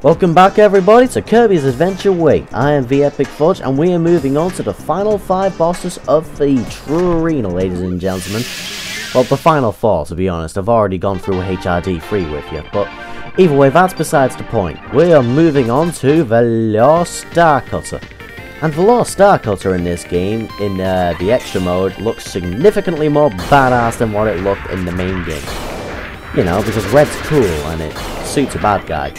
Welcome back everybody to Kirby's Adventure Way. I am the Epic Fudge and we are moving on to the final 5 bosses of the true arena, ladies and gentlemen. Well, the final 4 to be honest. I've already gone through HRD 3 with you, but either way, that's besides the point. We are moving on to the Lost Star Cutter. And the Lost Star Cutter in this game, in the extra mode, looks significantly more badass than what it looked in the main game. You know, because red's cool and it suits a bad guy.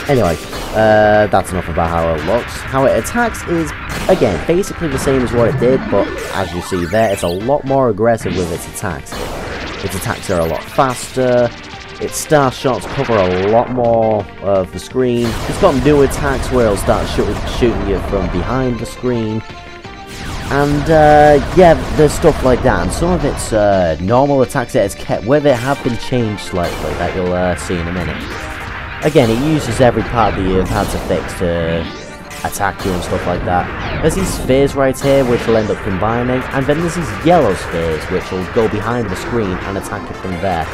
Anyway, that's enough about how it looks. How it attacks is, again, basically the same as what it did, but as you see there, it's a lot more aggressive with its attacks. Its attacks are a lot faster, its star shots cover a lot more of the screen. It's got new attacks where it'll start shooting you from behind the screen. And, yeah, there's stuff like that. And some of its normal attacks that it's kept with it have been changed slightly, that you'll see in a minute. Again, it uses every part that you've had to fix to attack you and stuff like that. There's these spheres right here which will end up combining, and then there's these yellow spheres which will go behind the screen and attack you from there.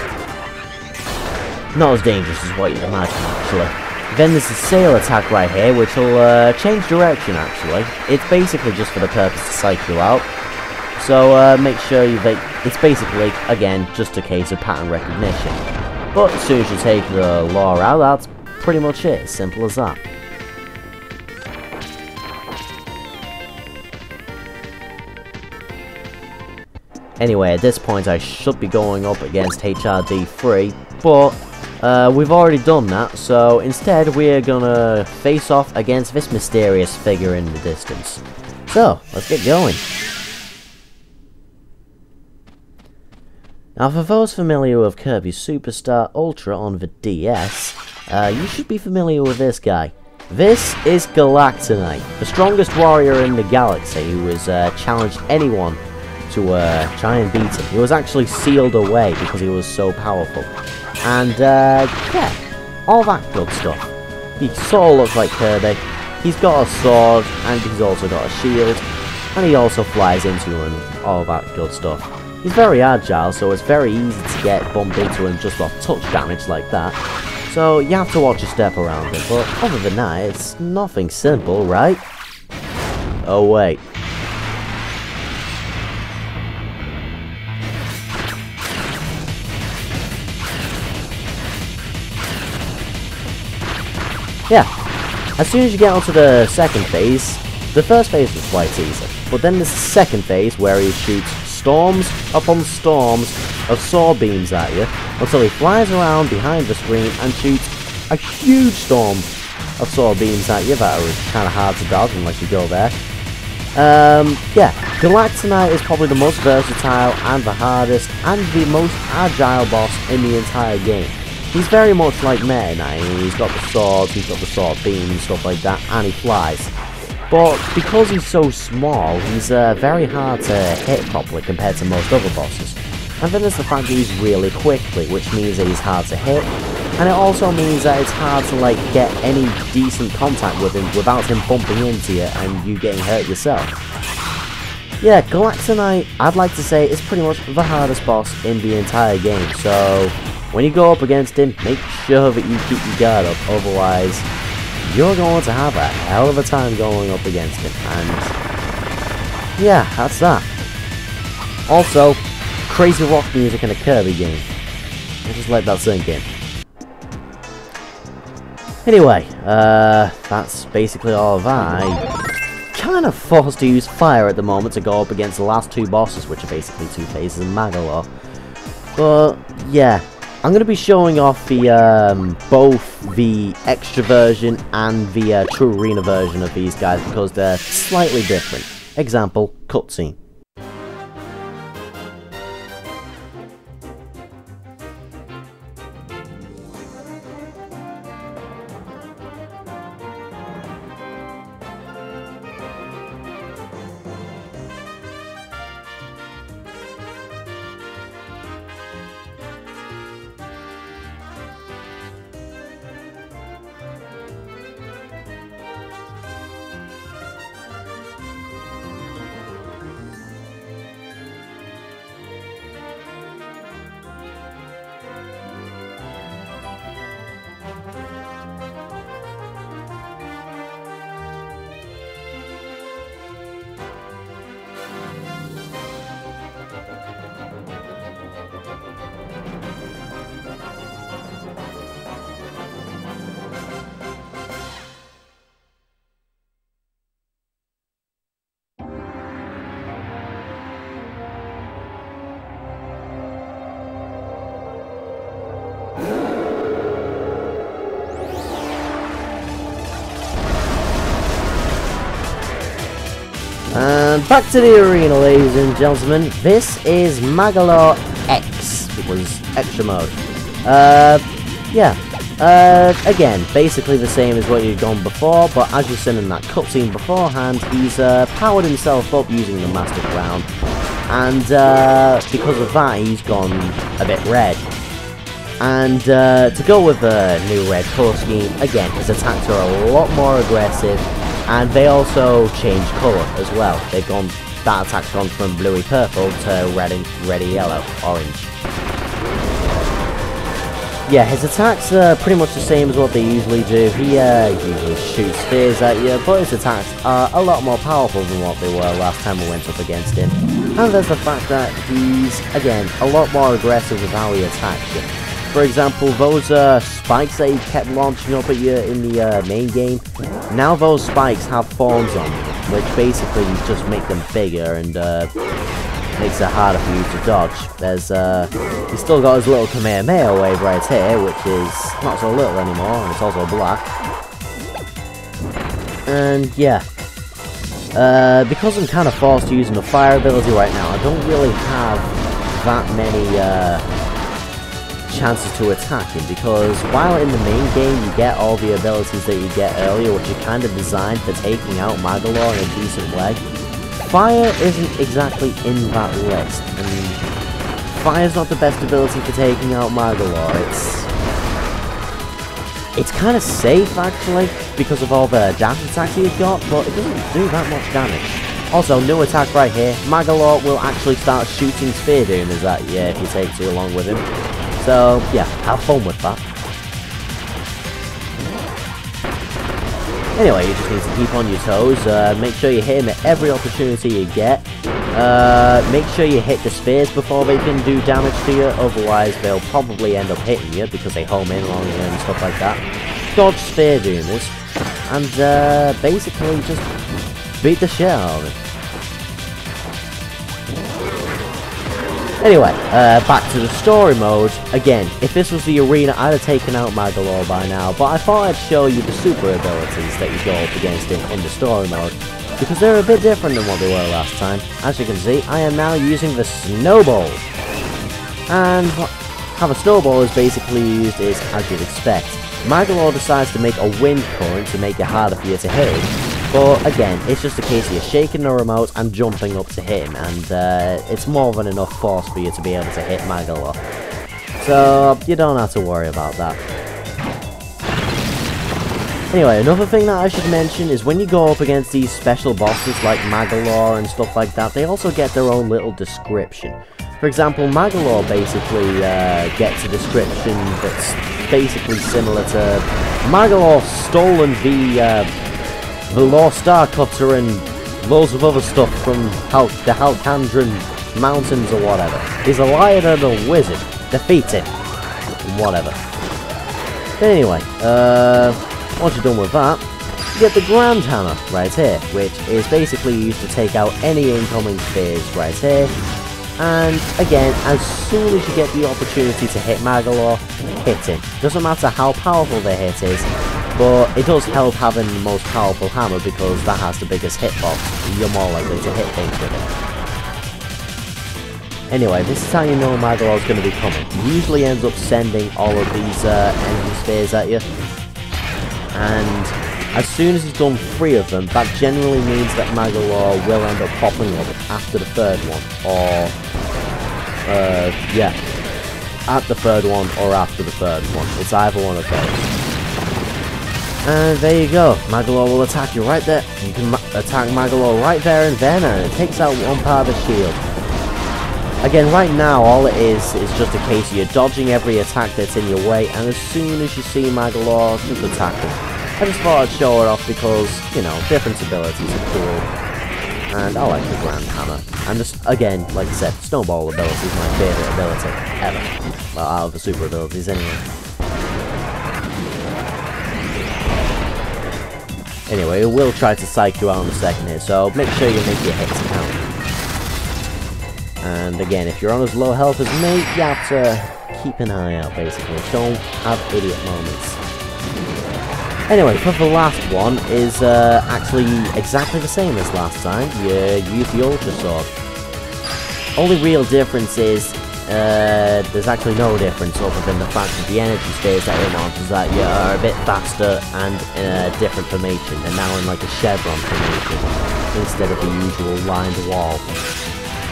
Not as dangerous as what you'd imagine, actually. Then there's the sail attack right here which will change direction, actually. It's basically just for the purpose to psych you out. So make sure it's basically, again, just a case of pattern recognition. But as soon as you take the law out, that's pretty much it. As simple as that. Anyway, at this point I should be going up against HRD 3, but we've already done that, so instead we're gonna face off against this mysterious figure in the distance. So, let's get going. Now, for those familiar with Kirby Superstar Ultra on the DS, you should be familiar with this guy. This is Galactonite, the strongest warrior in the galaxy who has challenged anyone to try and beat him. He was actually sealed away because he was so powerful. And, yeah, all that good stuff. He sort of looks like Kirby. He's got a sword, and he's also got a shield, and he also flies into him and all that good stuff. He's very agile, so it's very easy to get bumped into him just off touch damage like that. So you have to watch your step around him, but other than that, it's nothing simple, right? Oh wait. Yeah, as soon as you get onto the second phase, the first phase was quite easy, but then there's the second phase where he shoots storms upon storms of sword beams at you until he flies around behind the screen and shoots a huge storm of sword beams at you that are kind of hard to dodge unless you go there. Yeah, Galactonite is probably the most versatile and the hardest and the most agile boss in the entire game. He's very much like Meta Knight. He's got the swords, he's got the sword beams, stuff like that, and he flies. But because he's so small, he's very hard to hit properly compared to most other bosses. And then there's the fact that he's really quickly, which means that he's hard to hit. And it also means that it's hard to get any decent contact with him without him bumping into you and you getting hurt yourself. Yeah, Galactonite, I'd like to say, is pretty much the hardest boss in the entire game. So when you go up against him, make sure that you keep your guard up, otherwise you're going to have a hell of a time going up against him, and yeah, that's that. Also, crazy rock music in a Kirby game. I'll just let that sink in. Anyway, that's basically all of that. I'm kind of forced to use fire at the moment to go up against the last 2 bosses, which are basically 2 phases of Magalore. But yeah, I'm going to be showing off the both the extra version and the true arena version of these guys because they're slightly different. Example, cutscene. And back to the arena, ladies and gentlemen. This is Magolor X. It was extra mode. Again, basically the same as what you've done before, but as you've seen in that cutscene beforehand, he's powered himself up using the Master Crown, and because of that, he's gone a bit red. And to go with the new red colour scheme, again, his attacks are a lot more aggressive, and they also change colour as well. That attack's gone from bluey purple to reddy yellow, orange. Yeah, his attacks are pretty much the same as what they usually do. He usually shoots spears at you, but his attacks are a lot more powerful than what they were last time we went up against him. And there's the fact that he's, again, a lot more aggressive with how he attacks you. For example, those spikes that he kept launching up at you in the main game, now those spikes have thorns on them, which basically just make them bigger and makes it harder for you to dodge. There's he's still got his little Kamehameha wave right here, which is not so little anymore, and it's also black. And yeah, because I'm kind of forced to using the fire ability right now, I don't really have that many chances to attack him, because while in the main game you get all the abilities that you get earlier, which are kind of designed for taking out Magolor in a decent way, fire isn't exactly in that list, and fire's not the best ability for taking out Magolor. It's kind of safe actually, because of all the dash attacks he's got, but it doesn't do that much damage. Also, new attack right here, Magolor will actually start shooting spear doomers at you if you take too long with him. So, yeah, have fun with that. Anyway, you just need to keep on your toes, make sure you hit him at every opportunity you get. Make sure you hit the spears before they can do damage to you, otherwise they'll probably end up hitting you because they home in on you and stuff like that. Dodge spear doomers, and basically just beat the shit out of it. Anyway, back to the story mode. Again, if this was the arena, I'd have taken out Magolor by now, but I thought I'd show you the super abilities that you go up against him in the story mode, because they're a bit different than what they were last time. As you can see, I am now using the Snowball. And how the Snowball is basically used is as you'd expect. Magolor decides to make a wind current to make it harder for you to hit him. But again, it's just a case of you shaking the remote and jumping up to hit him, and it's more than enough force for you to be able to hit Magolor. So you don't have to worry about that. Anyway, another thing that I should mention is when you go up against these special bosses like Magolor and stuff like that, they also get their own little description. For example, Magolor basically gets a description that's basically similar to Magolor stolen the Lost Star Cutter and loads of other stuff from the Halcandran Mountains or whatever. He's a lion and a wizard. Defeat him. Whatever. Anyway, once you're done with that, you get the Grand Hammer right here, which is basically used to take out any incoming spears right here. And again, as soon as you get the opportunity to hit Magolor, hit him. Doesn't matter how powerful the hit is, but it does help having the most powerful hammer because that has the biggest hitbox. You're more likely to hit things with it. Anyway, this is how you know Magolor's going to be coming. He usually ends up sending all of these enemy spears at you. And as soon as he's done 3 of them, that generally means that Magolor will end up popping up after the 3rd one. Or, yeah. At the 3rd one or after the 3rd one. It's either one of those. And there you go, Magolor will attack you right there. You can attack Magolor right there and then, and it takes out one part of the shield. Again, right now, all it is just a case of you dodging every attack that's in your way, and as soon as you see Magolor, just attack him. I just thought I'd show it off because, you know, different abilities are cool. And I like the Grand Hammer. And just, again, like I said, Snowball ability is my favourite ability ever. Well, out of the super abilities anyway. Anyway, it will try to psych you out in a second here, so make sure you make your hits count. And again, if you're on as low health as me, you have to keep an eye out, basically. Don't have idiot moments. Anyway, for the last one is actually exactly the same as last time. You use the Ultra Sword. Only real difference is there's actually no difference other than the fact that the energy spheres that it launches at you are a bit faster and in a different formation. They're now in like a chevron formation instead of the usual lined wall.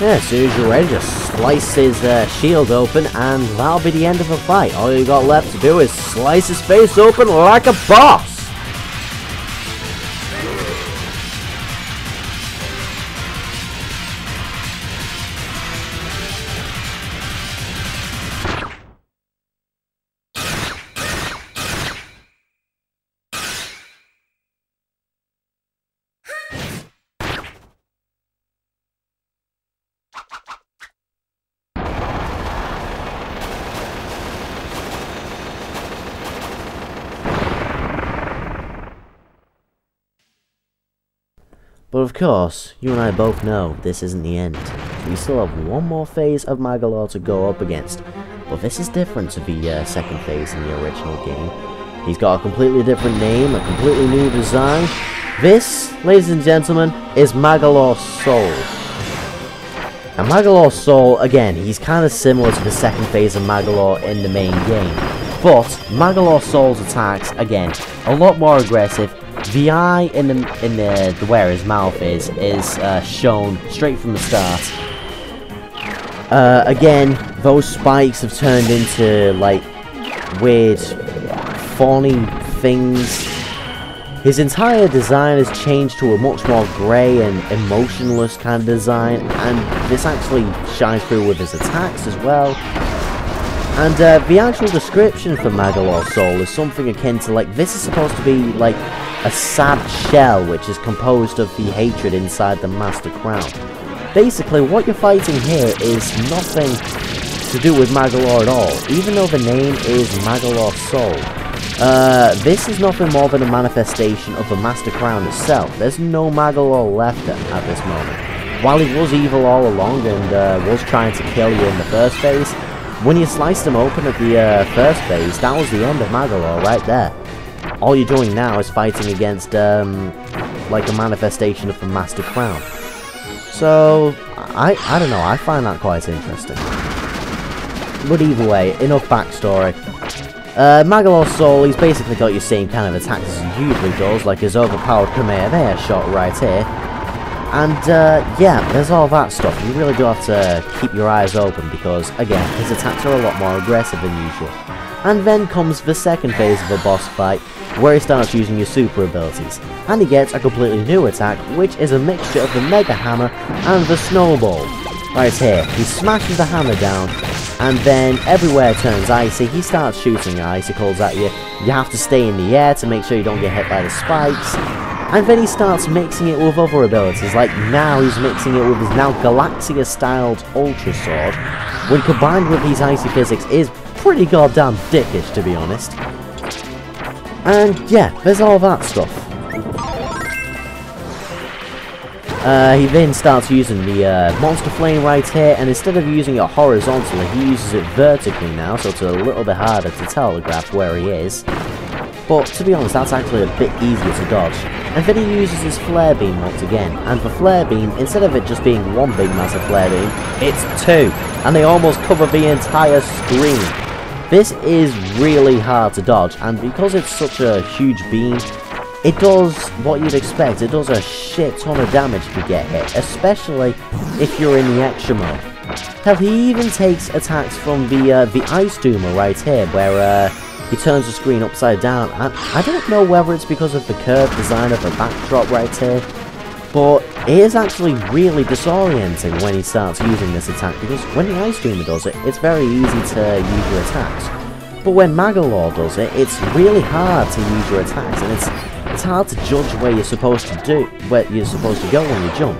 Yeah, as soon as you're ready, just slice his shield open and that'll be the end of the fight. All you got left to do is slice his face open like a boss! But of course, you and I both know this isn't the end. We still have one more phase of Magolor to go up against, but this is different to the second phase in the original game. He's got a completely different name, a completely new design. This, ladies and gentlemen, is Magolor Soul. And Magolor Soul, again, he's kind of similar to the second phase of Magolor in the main game. But Magolor Soul's attacks, again, a lot more aggressive. The eye in the where his mouth is shown straight from the start. Again, those spikes have turned into like weird, fawning things. His entire design has changed to a much more grey and emotionless kind of design, and this actually shines through with his attacks as well. And the actual description for Magolor Soul is something akin to like, this is supposed to be like a sad shell which is composed of the hatred inside the Master Crown. Basically, what you're fighting here is nothing to do with Magolor at all, even though the name is Magolor Soul. This is nothing more than a manifestation of the Master Crown itself. There's no Magolor left at this moment. While he was evil all along and was trying to kill you in the first phase, when you sliced him open at the first phase, that was the end of Magolor right there. All you're doing now is fighting against, like a manifestation of the Master Crown. So, I don't know, I find that quite interesting. But either way, enough backstory. Magolor Soul, he's basically got your same kind of attacks as he usually does, like his overpowered Kamehameha shot right here. And, yeah, there's all that stuff. You really do have to keep your eyes open because, again, his attacks are a lot more aggressive than usual. And then comes the second phase of a boss fight, where he starts using your super abilities, and he gets a completely new attack, which is a mixture of the Mega Hammer and the Snowball. Right here, he smashes the hammer down, and then everywhere turns icy. He starts shooting icicles at you. You have to stay in the air to make sure you don't get hit by the spikes. And then he starts mixing it with other abilities, like now he's mixing it with his now Galaxia-styled Ultra Sword, when combined with these icy physics is pretty goddamn dickish, to be honest. And yeah, there's all that stuff. He then starts using the Monster Flame right here, and instead of using it horizontally, he uses it vertically now, so it's a little bit harder to telegraph where he is. But to be honest, that's actually a bit easier to dodge. And then he uses his Flare Beam once again, and the Flare Beam, instead of it just being one big massive Flare Beam, it's two, and they almost cover the entire screen. This is really hard to dodge, and because it's such a huge beam, it does what you'd expect. It does a shit ton of damage if you get hit, especially if you're in the extra mode. Hell, he even takes attacks from the Ice Doomer right here, where he turns the screen upside down, and I don't know whether it's because of the curved design of the backdrop right here, but it is actually really disorienting when he starts using this attack, because when the Ice Doomer does it, it's very easy to use your attacks. But when Magolor does it, it's really hard to use your attacks, and it's hard to judge where you're supposed to go when you jump.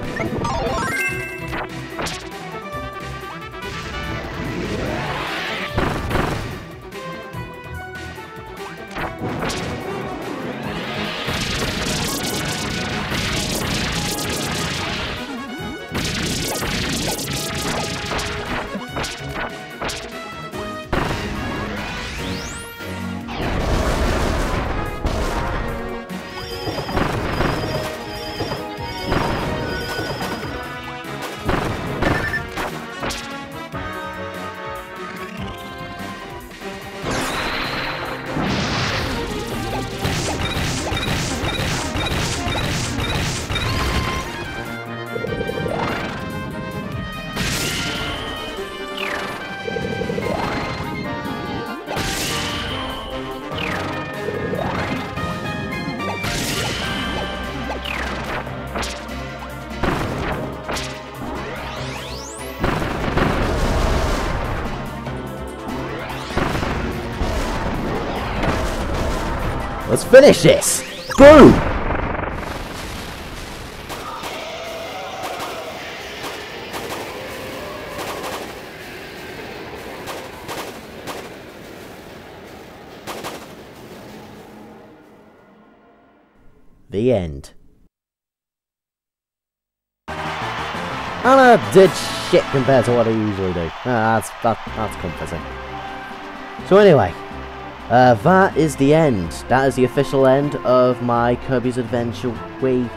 Let's finish this! Boom! The end. And I did shit compared to what I usually do. That's comforting. So anyway, that is the end. That is the official end of my Kirby's Adventure Wii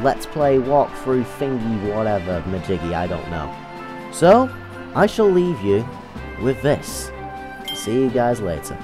Let's Play walkthrough thingy whatever majiggy, I don't know. So, I shall leave you with this. See you guys later.